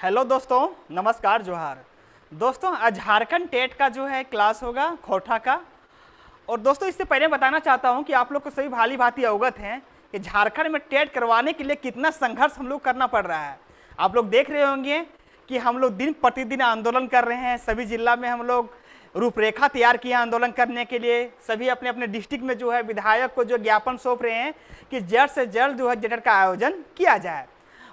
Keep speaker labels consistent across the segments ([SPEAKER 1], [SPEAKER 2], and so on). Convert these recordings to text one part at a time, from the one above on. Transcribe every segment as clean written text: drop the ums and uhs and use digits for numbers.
[SPEAKER 1] Hello दोस्तों, नमस्कार, जोहार। दोस्तों आज झारखंड टेट का जो है क्लास होगा खोटा का। और दोस्तों इससे पहले बताना चाहता हूं कि आप लोग को सभी भाली भांति अवगत हैं कि झारखंड में टेट करवाने के लिए कितना संघर्ष हम लोग करना पड़ रहा है। आप लोग देख रहे होंगे कि हम लोग दिन प्रतिदिन आंदोलन कर रहे हैं। सभी जिला में हम लोग रूपरेखा तैयार किया आंदोलन करने के लिए। सभी अपने अपने डिस्ट्रिक्ट में जो है विधायक को जो ज्ञापन सौंप रहे हैं कि जल्द से जल्द जो है जेटेट का आयोजन किया जाए।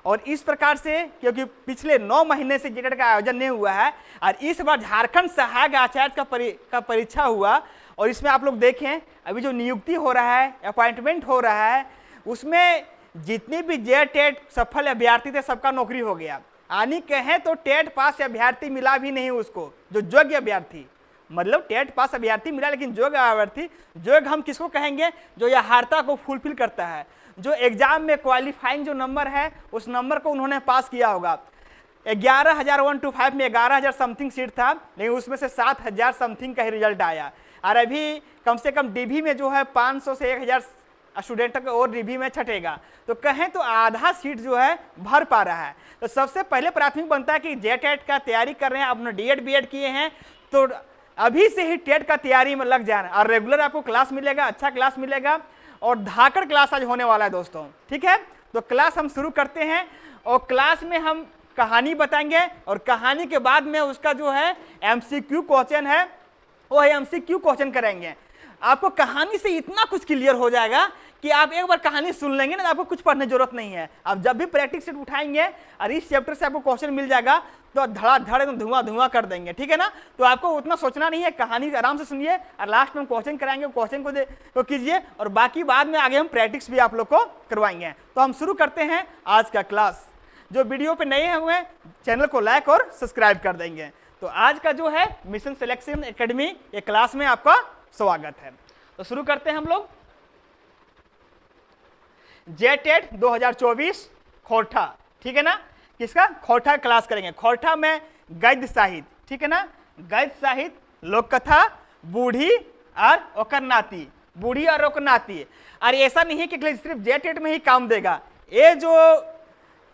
[SPEAKER 1] और इस प्रकार से, क्योंकि पिछले 9 महीने से जेटेट का आयोजन नहीं हुआ है और इस बार झारखंड सहायक आचार्य का परीक्षा हुआ और इसमें आप लोग देखें अभी जो नियुक्ति हो रहा है, अपॉइंटमेंट हो रहा है, उसमें जितने भी जेटेट सफल अभ्यर्थी थे सबका नौकरी हो गया। आनी कहें तो टेट पास अभ्यर्थी मिला भी नहीं उसको, जो योग्य अभ्यर्थी, मतलब टेट पास अभ्यर्थी मिला लेकिन योग्य अभ्यर्थी। योग्य हम किसको कहेंगे? जो यहार्ता को फुलफिल करता है, जो एग्जाम में क्वालिफाइंग जो नंबर है उस नंबर को उन्होंने पास किया होगा। 11,125 में 11,000 समथिंग सीट था, लेकिन उसमें से 7,000 समथिंग का ही रिजल्ट आया। और अभी कम से कम डीबी में जो है 500 से 1,000 स्टूडेंट का और डीबी में छटेगा, तो कहें तो आधा सीट जो है भर पा रहा है। तो सबसे पहले प्राथमिक बनता है कि जेटेट का तैयारी कर रहे हैं, अपने डीएड बीएड किए हैं तो अभी से ही टेट का तैयारी में लग जाना। और रेगुलर आपको क्लास मिलेगा, अच्छा क्लास मिलेगा और धाकड़ क्लास आज होने वाला है दोस्तों, ठीक है। तो क्लास हम शुरू करते हैं और क्लास में हम कहानी बताएंगे और कहानी के बाद में उसका जो है एमसीक्यू क्वेश्चन है वो एमसीक्यू क्वेश्चन करेंगे। आपको कहानी से इतना कुछ क्लियर हो जाएगा कि आप एक बार कहानी सुन लेंगे ना, आपको कुछ पढ़ने जरूरत नहीं है। आप जब भी प्रैक्टिस सेट उठाएंगे और इस चैप्टर से आपको क्वेश्चन मिल जाएगा तो धड़ाधड़ एकदम धुआं धुआं कर देंगे, ठीक है ना। तो आपको उतना सोचना नहीं है, कहानी आराम से सुनिए और लास्ट में क्वेश्चन कराएंगे, क्वेश्चन को कीजिए और बाकी बाद में आगे हम प्रैक्टिस भी आप लोग को करवाएंगे। तो हम शुरू करते हैं आज का क्लास। जो वीडियो पे नए हुए चैनल को लाइक और सब्सक्राइब कर देंगे। तो आज का जो है मिशन सिलेक्शन एकेडमी ये क्लास में आपका स्वागत है। तो शुरू करते हैं हम लोग। जेटेट 2024 खोटा, ठीक है ना। किसका? खोटा क्लास करेंगे। खोटा में गद्य साहित्य, ठीक है ना। गद्य साहित्य, लोक कथा, बूढ़ी और ओकर नाती, बूढ़ी और ओकर नाती। और ऐसा नहीं है कि सिर्फ जेटेट में ही काम देगा। ये जो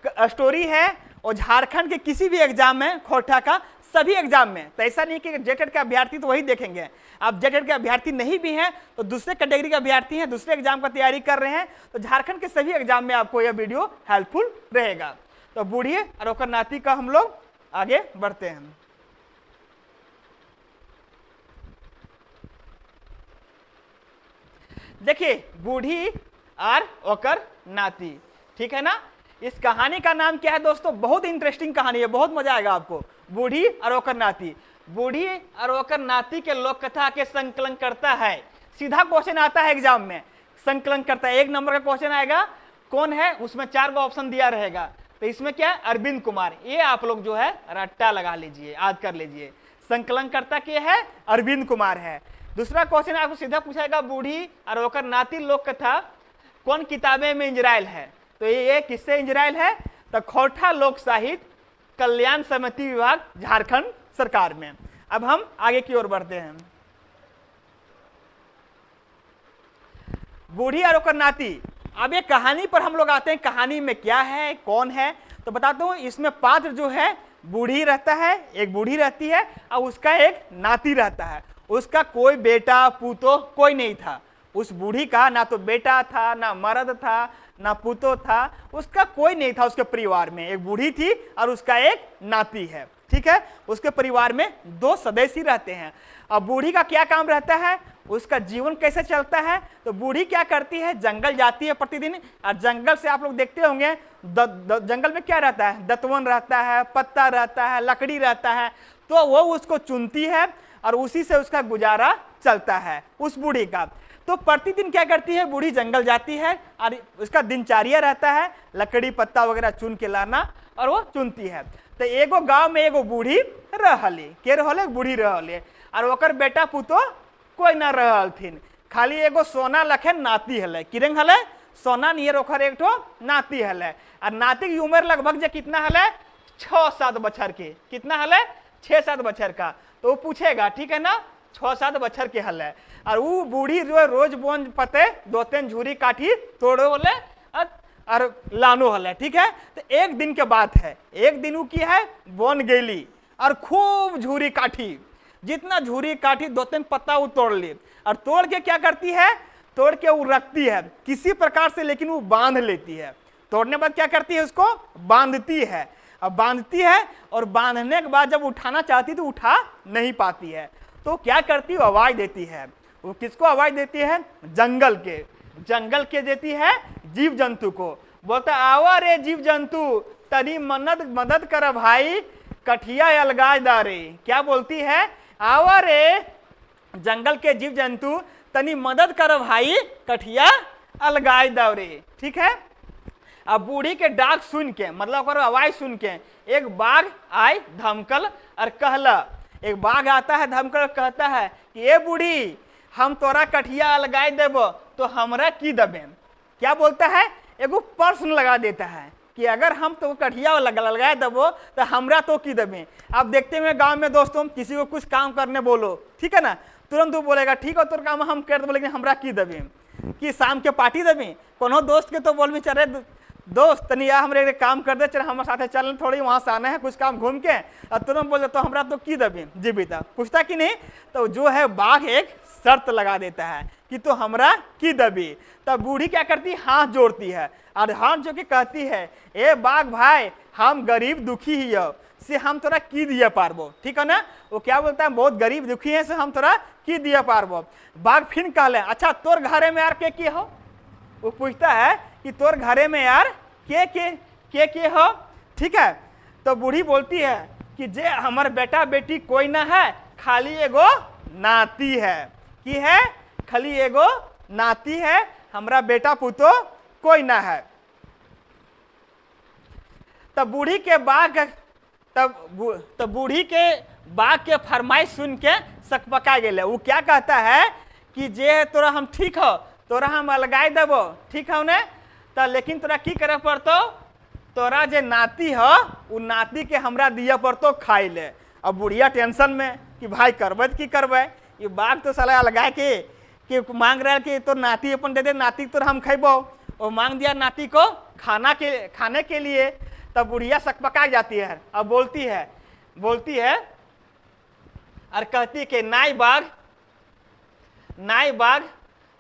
[SPEAKER 1] स्टोरी है और झारखंड के किसी भी एग्जाम में, खोटा का सभी एग्जाम में, तो ऐसा नहीं कि जेटेट के अभ्यर्थी तो वही देखेंगे। आप जेटेट के अभ्यर्थी नहीं भी हैं तो दूसरे कैटेगरी के अभ्यर्थी हैं, दूसरे एग्जाम का तैयारी कर रहे हैं, तो झारखंड के सभी एग्जाम में आपको यह वीडियो हेल्पफुल रहेगा। तो बूढ़ी और ओकर नाती का हम लोग आगे बढ़ते हैं। देखिए, बूढ़ी और ओकर नाती, ठीक है ना। इस कहानी का नाम क्या है दोस्तों? बहुत इंटरेस्टिंग कहानी है, बहुत मजा आएगा आपको। बूढ़ी और ओकर नाती। बूढ़ी और ओकर नाती के लोक कथा के संकलन करता है। सीधा क्वेश्चन आता है एग्जाम में, संकलन करता है। 1 नंबर का क्वेश्चन आएगा, कौन है, उसमें 4 गो ऑप्शन दिया रहेगा। तो इसमें क्या है? अरविंद कुमार। ये आप लोग जो है रट्टा लगा लीजिए, याद कर लीजिए। संकलन करता क्या है? अरविंद कुमार है। दूसरा क्वेश्चन आपको सीधा पूछाएगा, बूढ़ी और ओकर नाती लोक कथा कौन किताबें में इंजरायल है? तो ये किससे इंजरायल है? तो खोटा लोक साहित्य कल्याण समिति विभाग झारखंड सरकार में। अब हम आगे की ओर बढ़ते हैं। बूढ़ी और ओकर नाती। अब ये कहानी पर हम लोग आते हैं, कहानी में क्या है, कौन है। तो बताता हूं, इसमें पात्र जो है बूढ़ी रहता है, एक बूढ़ी रहती है और उसका एक नाती रहता है। उसका कोई बेटा पूतो कोई नहीं था। उस बूढ़ी का ना तो बेटा था, ना मर्द था, ना पुतो था, उसका कोई नहीं था। उसके परिवार में एक बूढ़ी थी और उसका एक नाती है, ठीक है। उसके परिवार में 2 सदस्य रहते हैं। अब बूढ़ी का क्या काम रहता है, उसका जीवन कैसे चलता है? तो बूढ़ी क्या करती है, जंगल जाती है प्रतिदिन और जंगल से आप लोग देखते होंगे जंगल में क्या रहता है, दतवन रहता है, पत्ता रहता है, लकड़ी रहता है, तो वो उसको चुनती है और उसी से उसका गुजारा चलता है उस बूढ़ी का। तो प्रतिदिन क्या करती है, बूढ़ी जंगल जाती है और उसका दिनचर्या रहता है लकड़ी पत्ता वगैरह चुन के लाना और वो चुनती है। तो एगो गांव में एगो बूढ़ी रहली, के रहले, बूढ़ी रहले और ओकर बेटा पुतो कोई ना रहलथिन। खाली एगो सोना लखन नाती हले, किरंग हले, सोना नियर ओकर एक ठो नाती हले। और नाती की उम्र लगभग जे कितना हले, 6-7 बछर के। कितना हले? 6-7 बछर का। तो वो पूछेगा, ठीक है ना, 6-7 बछर के हले। और वो बूढ़ी जो रोज बोन पते 2-3 झूरी काठी तोड़े बोले और लानो हल है, ठीक है। तो एक दिन के बात है, एक दिन की है बन गेली और खूब झूरी काठी, जितना झूरी काठी 2-3 पत्ता वो तोड़ ली और तोड़ के क्या करती है, तोड़ के वो रखती है किसी प्रकार से, लेकिन वो बांध लेती है। तोड़ने के बाद क्या करती है, उसको बांधती है। अब बांधती है और बांधने के बाद जब उठाना चाहती तो उठा नहीं पाती है, तो क्या करती है, आवाज देती है। वो किसको आवाज देती है, जंगल के देती है जीव जंतु को। बोलता आवा रे जीव जंतु तनी मदद कर भाई, कठिया अलगाज दारे। क्या बोलती है, आवा रे जंगल के जीव जंतु तनी मदद कर भाई, कठिया अलगाज दारे, ठीक है। अब बूढ़ी के डाक सुन के, मतलब आवाज सुन के एक बाघ आय धमकल और कहला, एक बाघ आता है धमकल कहता है कि ए बूढ़ी हम तोरा कठिया अलगाई देबो तो हमरा की दबे। क्या बोलता है, एगो प्रश्न लगा देता है कि अगर हम तो कठिया लगाए देबो तो हमरा तो की दबे। अब देखते हुए गांव में दोस्तों किसी को कुछ काम करने बोलो, ठीक है ना, तुरंत वो बोलेगा ठीक है तोर काम हम कर देबो, लेकिन हमरा की दबे, कि शाम के पार्टी दबे। कोनो दोस्त के तो बोल भी चले दोस्त तनी या हमरे काम कर दे, चल हमारे साथ चल, थोड़ी वहां से आना है कुछ काम घूम के, और तुरंत बोल दे तो हमरा तो की दबे जीविता, पूछता कि नहीं। तो जो है बाघ एक शर्त लगा देता है कि तो हमरा की दबी। तब बूढ़ी क्या करती, हाथ जोड़ती है और हाथ जो के कहती है ए बाघ भाई हम गरीब दुखी ही हो से हम तोरा की दिए पारबो, ठीक है ना। वो क्या बोलता है, बहुत गरीब दुखी है से हम तोरा की दिए पारबो। बाघ फिर कहले अच्छा तोर घरे में यार के हो, वो पूछता है कि तोर घरे में यार के हो, ठीक है। तो बूढ़ी बोलती है कि जे हमार बेटा बेटी कोई ना है, खाली एगो नाती है, कि है खाली एगो नाती है, हमरा बेटा पुतो कोई ना है। तब बूढ़ी के बूढ़ी के बाघ के फरमाइश सुन के सकपका गेले। वो क्या कहता है कि जे तोरा हम ठीक हो, तोरा हम अलगाई देबो, ठीक है ने, तो लेकिन तोरा की करे पड़तो, तोरा जे नाती हो उ नाती के हमरा दिए पड़तो खाई ले। अब बुढ़िया टेंशन में कि भाई करबे की करबे, ये बाघ तो साला अलगाए कि मांग रहा है कि तो नाती अपन दे दे, नाती तो हम खेबो, और मांग दिया नाती को खाने के लिए। तब बुढ़िया सकपका जाती है, अब बोलती है और कहती कि नाई बाघ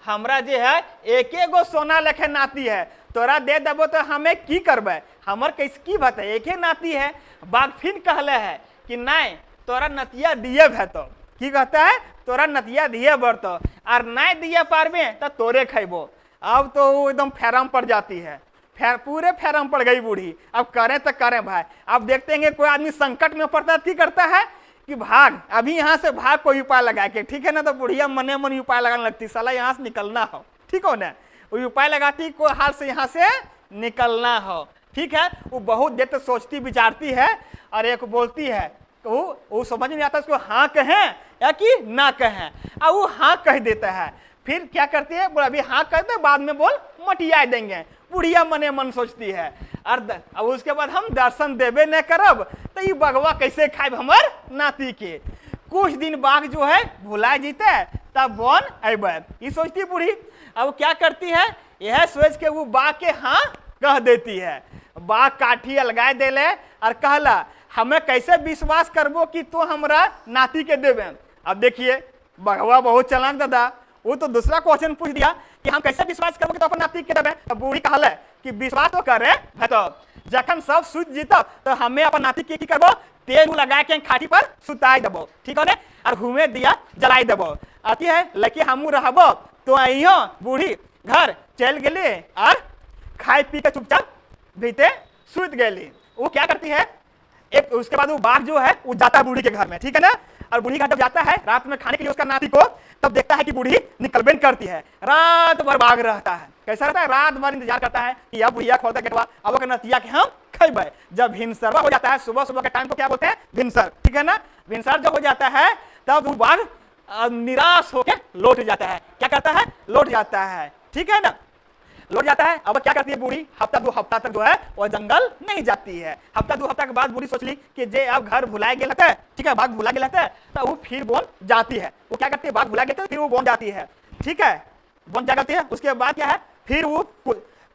[SPEAKER 1] हमरा जे है एक गो सोना लेखे नाती है, तोरा दे देबो तो हमें की करबे, हमर कैसे की बात है, एक नाती है। बाघ फिर कहले है कि नहीं तोरा नतिया दिए भेतो, की कहता है तोरा नतिया दिए बढ़तो, और नहीं दिए पारबे तो तोरे खेबो। अब तो वो एकदम फेरम पड़ जाती है, पूरे फेरम पड़ गई बूढ़ी। अब करें तो करें भाई। अब देखते हैं कोई आदमी संकट में पड़ता है, की करता है कि भाग, अभी यहाँ से भाग, कोई उपाय लगा के, ठीक है ना। तो बुढ़िया मने मन उपाय लगाने लगती, साला यहाँ से निकलना हो, ठीक हो ना, वो उपाय लगाती कोई हाल से यहाँ से निकलना हो, ठीक है। वो बहुत देर तक सोचती विचारती है और एक बोलती है, वो समझ नहीं आता उसको हाँ कहें या कि ना कहें। अब वो हाँ कह देता है, फिर क्या करती है, बोला अभी हाँ कहते बाद में बोल मटिया देंगे। बुढ़िया मने मन सोचती है अब उसके बाद हम दर्शन देवे न करब तो ये बगवा कैसे खाए हमार नाती के। कुछ दिन बाघ जो है भुला जीते तब बन अबे, ये सोचती बूढ़ी। अब क्या करती है, यह सोच के वो बाघ के हाँ कह देती है। बाघ काठी अलगाए देले और कहला हमें कैसे विश्वास करबो कि तो हमरा नाती के देवे। अब देखिए बगवा बहुत चालाक दादा, वो तो दूसरा क्वेश्चन पूछ दिया कि हम कैसे विश्वास करबो कि तो अपन नाती के देवे। अब बूढ़ी कहले कि विश्वास तो करे तो जखन सब सुत जीतब तो हमें अपन नाती के की करबो, तेल लगा के खाटी पर सुताई देबो, ठीक है ना, और घूमे दिया जलाई देबो। अति है लेकिन हमू रहबो तो आइयो बूढ़ी घर चल गेली और खाए पी के चुपचाप भीते सुत गेली। वो क्या करती है, एक उसके बाद वो बाघ जो है वो जाता है बूढ़ी के घर में, ठीक है ना। और बूढ़ी घर जब जाता है रात में खाने के लिए उसका नाती को, तब देखता है कि बूढ़ी निकलबेन करती है। रात भर बाघ रहता है, कैसा रहता है, रात भर इंतजार करता है कि अब बुढ़िया खोलता गेटवा, अब नतिया के हम खेबे। जब भिनसरवा हो जाता है, सुबह सुबह के टाइम को क्या बोलते हैं भिनसर, ठीक है ना। भिनसर जब हो जाता है तब वो बाघ निराश होकर लौट जाता है। क्या करता है, लौट जाता है, ठीक है ना, लौट जाता है। अब क्या करती है बूढ़ी, हफ्ता 2 हफ्ता तक जो है वो जंगल नहीं जाती है। हफ्ता 2 हफ्ता के बाद बूढ़ी सोच ली कि जे अब घर भुला गया है, ठीक है, बाघ भुला गया है, तो वो फिर बोन जाती है। वो क्या करती है, बाघ भुला गया फिर वो बोन जाती है, ठीक है, बोन जा करती है। उसके बाद क्या है, फिर वो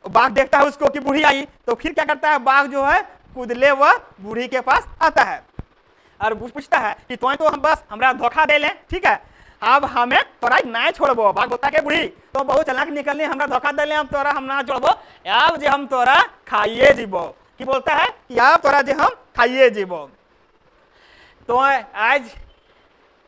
[SPEAKER 1] बाघ देखता है उसको कि बूढ़ी आई, तो फिर क्या करता है, बाघ जो है कूदले वह बूढ़ी के पास आता है और पूछता है कि तो हम बस हमरा धोखा दे लें, ठीक है, अब हमें तोरा नहीं छोड़बो। बाघ बोलता है बूढ़ी तो बहुत चालाक निकलनी, हमरा धोखा दे ले, हम तोरा हम ना छोड़बो, अब जे हम तोरा खाइए जीबो। कि बोलता है कि अब तोरा जे हम खाइए जीबो। तो आज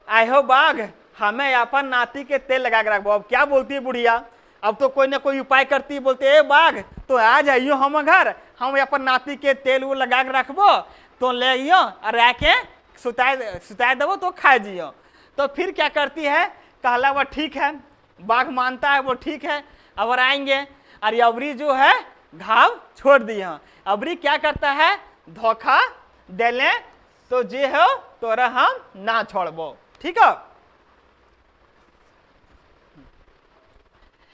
[SPEAKER 1] आयो बाघ हमें अपन नाती के तेल लगा के रखबो। अब क्या बोलती है बुढ़िया, अब तो कोई ना कोई उपाय करती, बोलते ए बाघ तो आ जाइयो हम घर, हम अपन नाती के तेल वो लगा के रखबो, तो ले आइयो और आके सुता देवो तो खा जियो। तो फिर क्या करती है, कहला वो ठीक है, बाघ मानता है वो ठीक है, अब आएंगे और अबरी जो है घाव छोड़ दिया। अबरी क्या करता है, धोखा दे ले तो जे हो तोरा हम ना छोड़बो, ठीक है।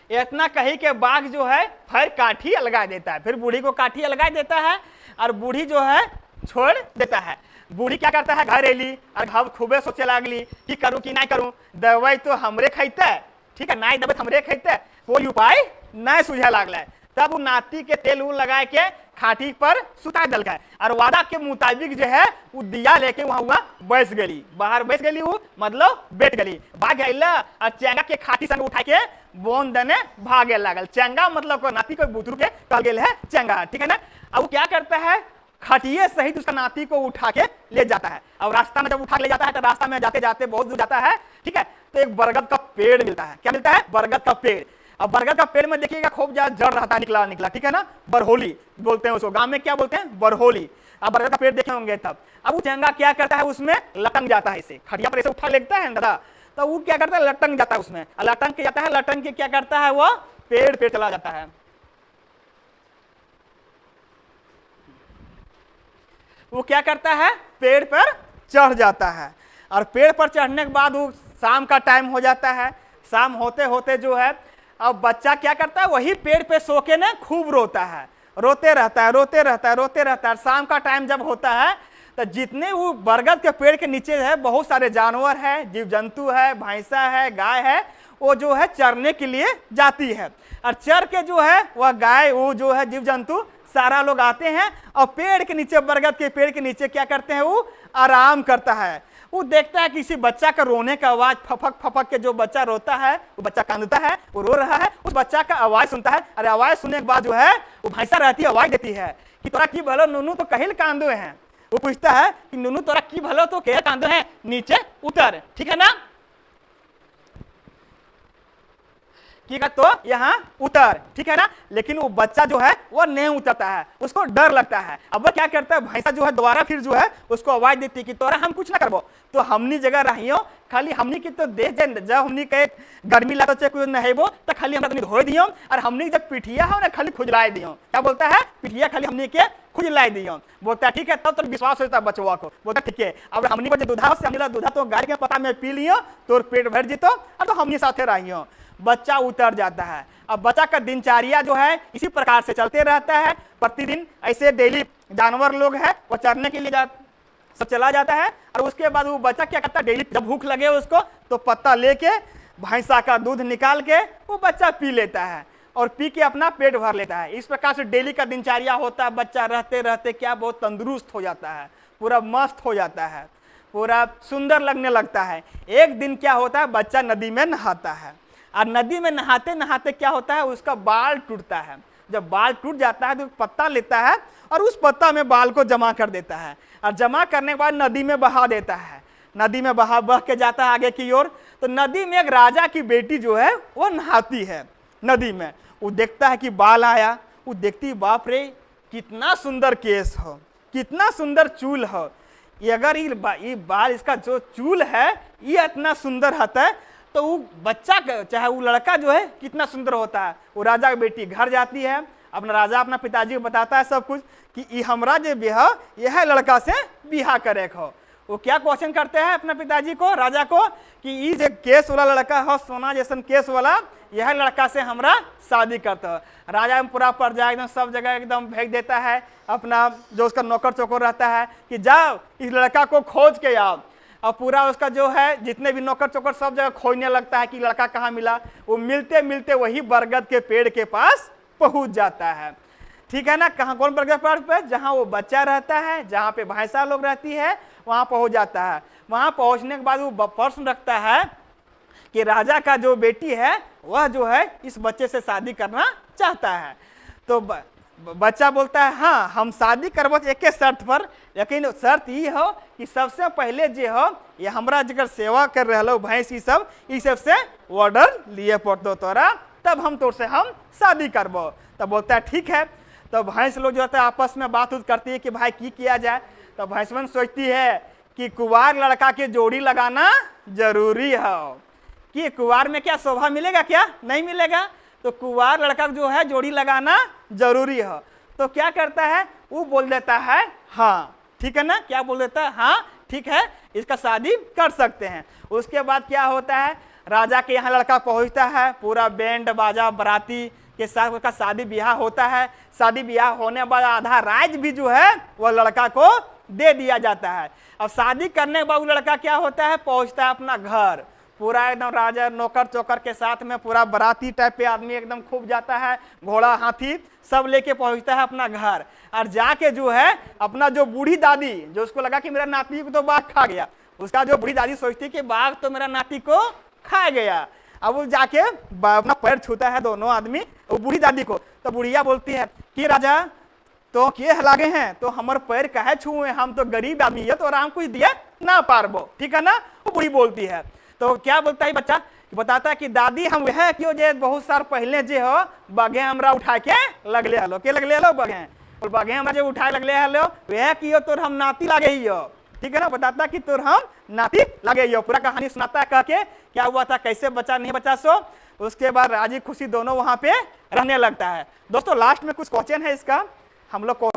[SPEAKER 1] इतना कही के बाघ जो है फिर काठी लगा देता है, फिर बूढ़ी को काठी लगा देता है और बूढ़ी जो है छोड़ देता है। बूढ़ी क्या करता है, घर एली और घाव खूबे सोचे लागली कि करूं कि नहीं करूं, दवाई तो हमरे खैते, ठीक है, नहीं दवाई हमरे खैते, कोई उपाय नहीं सूझे लागल। तब वो नाती के तेल उल लगा के खाटी पर सुता दल है और वादा के मुताबिक जो है वो दिया लेके वहां बैस गई, बाहर बैस गई, वो मतलब बैठ गई। भाग अला और चेंगा के खाटी संग उठा के बोन देने भागे लागल। चेंगा मतलब को नाती को बुतरू के कल गेल है चेंगा, ठीक है ना। अब वो क्या करता है, खटिए सहित उसका नाती को उठा के ले जाता है। अब रास्ता में जब उठा के ले जाता है तो रास्ता में जाते जाते बहुत दूर जाता है, ठीक है, तो एक बरगद का पेड़ मिलता है। क्या मिलता है, बरगद का पेड़। अब बरगद का पेड़ में देखिएगा खूब ज्यादा जड़ रहता है, निकला, ठीक है ना, बरहोली बोलते हैं उसको, गांव में क्या बोलते हैं, बरहोली। अब बरगद का पेड़ देखे होंगे तब। अब वो चंगा क्या करता है, उसमें लटक जाता है, इसे खटिया पर ऐसे उठा लेता है दादा, तो वो क्या करता है, लटक जाता है उसमें, लटक के जाता है, लटक के क्या करता है, वो पेड़ पे चला जाता है। वो क्या करता है, पेड़ पर चढ़ जाता है और पेड़ पर चढ़ने के बाद वो शाम का टाइम हो जाता है। शाम होते होते जो है अब बच्चा क्या करता है, वही पेड़ पे सो के ना खूब रोता है, रोते रहता है। शाम का टाइम जब होता है तो जितने वो बरगद के पेड़ के नीचे है बहुत सारे जानवर है, जीव जंतु है, भैंसा है, गाय है, वो जो है चरने के लिए जाती है। और चर के जो है वह गाय, वो जो है जीव जंतु सारा लोग आते हैं और पेड़ के नीचे, बरगद के पेड़ के नीचे क्या करते हैं, वो आराम करता है। वो देखता है किसी बच्चा का रोने का आवाज, फपक फपक के जो बच्चा रोता है, वो बच्चा कांदता है, वो रो रहा है, उस बच्चा का आवाज सुनता है। अरे आवाज सुनने के बाद जो है वो भैंसा रहती है, आवाज देती है कि तोरा की भलो नुनू तो कहिल कांदो है। वो पूछता है कि नुनू तोरा की भलो तो कह कांदो है, नीचे उतर, ठीक है ना, ठीक है, तो यहाँ उतर, ठीक है ना। लेकिन वो बच्चा जो है वो नहीं उतरता है, उसको डर लगता है। अब वो क्या करता है, भैंसा जो है दोबारा फिर जो है उसको आवाज देती है कि तोरा हम कुछ ना करबो, तो हमनी जगह रहियो, खाली हमनी की तो देख जब हमनी के गर्मी लगा चाहे कुछ नहेबो तो खाली हमरा तनी धोए दियो और हमनी जब पिठिया हो ना खाली खुजलाए दियो। क्या बोलता है, पिठिया खाली हमनी के खुजलाए दियो। बोलता है ठीक है, तब तो विश्वास होता है बचवा को। बोलता ठीक है, अब हमनी को दूधा से हमनी दूधा तो गाय के पता में पी लियो तो पेट भर जीतो, अब तो हमनी साथे रहियो। बच्चा उतर जाता है। अब बच्चा का दिनचर्या जो है इसी प्रकार से चलते रहता है। प्रतिदिन ऐसे डेली जानवर लोग हैं वो चरने के लिए सब चला जाता है और उसके बाद वो बच्चा क्या करता है, डेली जब भूख लगे उसको तो पत्ता लेके भैंसा का दूध निकाल के वो बच्चा पी लेता है और पी के अपना पेट भर लेता है। इस प्रकार से डेली का दिनचर्या होता है। बच्चा रहते रहते क्या बहुत तंदुरुस्त हो जाता है, पूरा मस्त हो जाता है, पूरा सुंदर लगने लगता है। एक दिन क्या होता है, बच्चा नदी में नहाता है और नदी में नहाते नहाते क्या होता है, उसका बाल टूटता है। जब बाल टूट जाता है तो पत्ता लेता है और उस पत्ता में बाल को जमा कर देता है और जमा करने के बाद नदी में बहा देता है। नदी में बह के जाता है आगे की ओर। तो नदी में एक राजा की बेटी जो है वो नहाती है नदी में। वो देखता है कि बाल आया, वो देखती बाप रे कितना सुंदर केस हो, कितना सुंदर चूल हो, ये अगर ये बाल इसका जो चूल है ये इतना सुंदर होता है तो वो बच्चा चाहे वो लड़का जो है कितना सुंदर होता है। वो राजा की बेटी घर जाती है, अपना राजा अपना पिताजी को बताता है सब कुछ कि ये हमरा जो बिहा यह लड़का से बिहा करे हो। वो क्या क्वेश्चन करते हैं अपने पिताजी को, राजा को, कि ये जो केस वाला लड़का हो, सोना जैसन केस वाला, यह लड़का से हमरा शादी करता है। राजा में पूरा प्रजा एकदम सब जगह एकदम भेज देता है अपना जो उसका नौकर चौकर रहता है कि जाओ इस लड़का को खोज के आओ। और पूरा उसका जो है जितने भी नौकर चौकर सब जगह खोजने लगता है कि लड़का कहाँ मिला। वो मिलते मिलते वही बरगद के पेड़ के पास पहुंच जाता है। ठीक है ना, कहाँ कौन प्रकार पर, जहाँ वो बच्चा रहता है, जहाँ पे भैंसा लोग रहती है, वहां पहुंच जाता है। वहां पहुंचने के बाद वो प्रश्न रखता है कि राजा का जो बेटी है वह जो है इस बच्चे से शादी करना चाहता है। तो बच्चा बोलता है हाँ हम शादी करब एक शर्त पर, लेकिन शर्त ये हो कि सबसे पहले जो हो ये हमरा जगह सेवा कर रहे हो भैंस ई सब से ऑर्डर लिए पड़तो तोरा, तब हम तो से हम शादी करबो। तब बोलता है ठीक है। तो भैंस लोग जो होता है आपस में बात करती है कि भाई की किया जाए। तो भैंसवन सोचती है कि कुंवार लड़का के जोड़ी लगाना जरूरी है, कि कुंवार में क्या शोभा मिलेगा, क्या नहीं मिलेगा, तो कुंवार लड़का जो है जोड़ी लगाना जरूरी है। तो क्या करता है वो बोल देता है हाँ ठीक है ना, क्या बोल देता है हाँ ठीक है इसका शादी कर सकते हैं। उसके बाद क्या होता है, राजा के यहाँ लड़का पहुंचता है, पूरा बैंड बाजा बराती के साथ उसका शादी ब्याह होता है। शादी ब्याह होने बाद आधा राज भी जो है वह लड़का को दे दिया जाता है। अब शादी करने के बाद लड़का क्या होता है, पहुंचता है अपना घर, पूरा एकदम राजा नौकर चौकर के साथ में पूरा बराती टाइप पे आदमी एकदम खूब जाता है, घोड़ा हाथी सब लेके पहुंचता है अपना घर। और जाके जो है अपना जो बूढ़ी दादी, जो उसको लगा कि मेरा नाती को तो बाघ खा गया, उसका जो बूढ़ी दादी सोचती कि बाघ तो मेरा नाती को खा गया। अब वो जाके अपना पैर छूता है दोनों आदमी वो बूढ़ी दादी को। तो बुढ़िया बोलती है कि राजा तो के लागे हैं, तो हमारे पैर कहे छुए, हम तो गरीब आदमी है तो आराम कुछ दिया ना पारबो, ठीक है ना, वो बूढ़ी बोलती है। तो क्या बोलता है बच्चा, बताता है कि दादी हम वह क्यों जे बहुत साल पहले जे हो बगे हमरा उठा के लगले हलो, के लगले हलो बगे, और बगे हमरा जो उठाए लगले हलो वह कियो तोर हम नाती लागे ही हो, ठीक है ना, बताता कि तोर हम नाती लगे ही हो। पूरा कहानी सुनाता है कह के क्या हुआ था, कैसे बचा नहीं बचा सो। उसके बाद राजी खुशी दोनों वहां पे रहने लगता है। दोस्तों लास्ट में कुछ क्वेश्चन है इसका, हम लोग को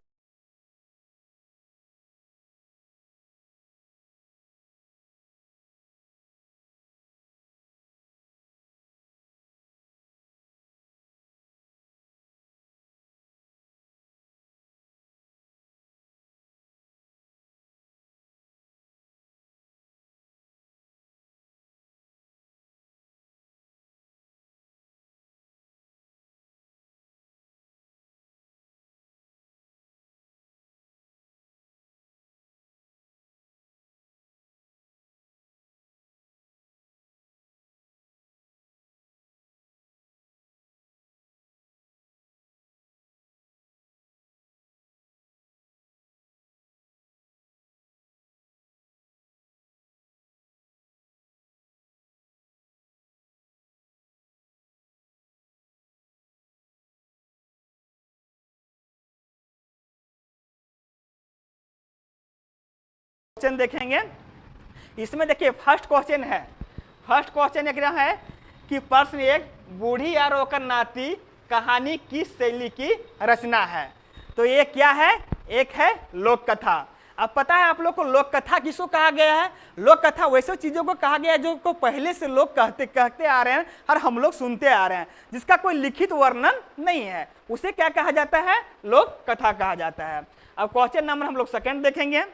[SPEAKER 1] क्वेश्चन देखेंगे। इसमें देखिए फर्स्ट क्वेश्चन है, फर्स्ट क्वेश्चन एक है कि प्रश्न एक, बूढ़ी और ओकर नाती कहानी किस शैली की रचना है। तो ये क्या है, एक है लोक कथा। अब पता है आप लोग को लोक कथा किसको कहा गया है, लोक कथा वैसे चीजों को कहा गया है जो को पहले से लोग कहते आ रहे हैं और हम लोग सुनते आ रहे हैं, जिसका कोई लिखित वर्णन नहीं है, उसे क्या कहा जाता है, लोक कथा कहा जाता है। अब क्वेश्चन नंबर हम लोग सेकंड देखेंगे।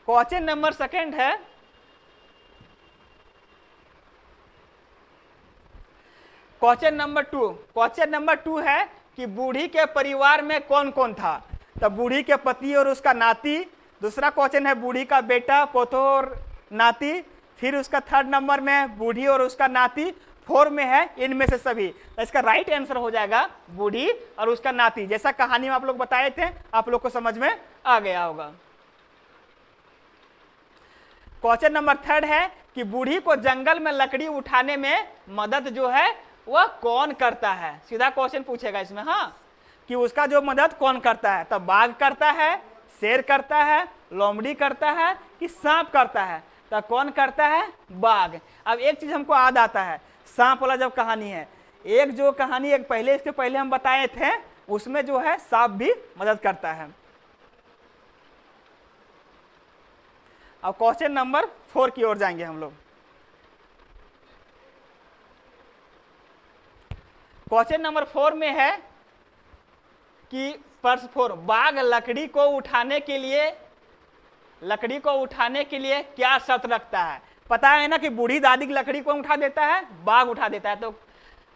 [SPEAKER 1] क्वेश्चन नंबर सेकंड है, क्वेश्चन नंबर टू है कि बूढ़ी के परिवार में कौन कौन था। तब बूढ़ी के पति और उसका नाती, दूसरा क्वेश्चन है बूढ़ी का बेटा पोतो और नाती, फिर उसका थर्ड नंबर में बूढ़ी और उसका नाती, फोर में है इनमें से सभी। तो इसका राइट आंसर हो जाएगा बूढ़ी और उसका नाती, जैसा कहानी में आप लोग बताए थे, आप लोग को समझ में आ गया होगा। क्वेश्चन नंबर थर्ड है कि बूढ़ी को जंगल में लकड़ी उठाने में मदद जो है वह कौन करता है। सीधा क्वेश्चन पूछेगा इसमें, हाँ, कि उसका जो मदद कौन करता है। तब बाघ करता है, शेर करता है, लोमड़ी करता है कि सांप करता है। तब कौन करता है, बाघ। अब एक चीज हमको याद आता है, सांप वाला जब कहानी है, एक जो कहानी एक पहले इसके पहले हम बताए थे उसमें जो है सांप भी मदद करता है। अब क्वेश्चन नंबर 4 की ओर जाएंगे हम लोग। क्वेश्चन नंबर 4 में है कि प्रश्न 4, बाघ लकड़ी को उठाने के लिए क्या शर्त रखता है। पता है ना कि बूढ़ी दादी की लकड़ी कौन उठा देता है? बाघ उठा देता है। तो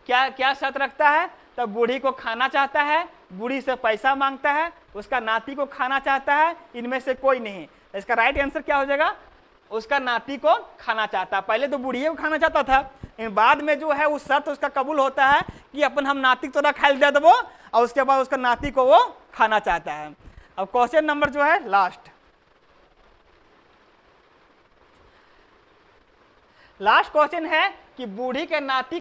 [SPEAKER 1] क्या क्या शर्त रखता है? तब बूढ़ी को खाना चाहता है, बूढ़ी से पैसा मांगता है, उसका नाती को खाना चाहता है, इनमें से कोई नहीं। इसका राइट आंसर क्या हो जाएगा? उसका नाती को खाना चाहता है। पहले तो बूढ़ी को खाना चाहता था, लेकिन बाद में जो है उस शर्त उसका कबूल होता है कि अपन हम नाती को थोड़ा खाई दे देवो, और उसके बाद उसका नाती को वो खाना चाहता है। अब क्वेश्चन नंबर जो है लास्ट क्वेश्चन है कि बूढ़ी के नाती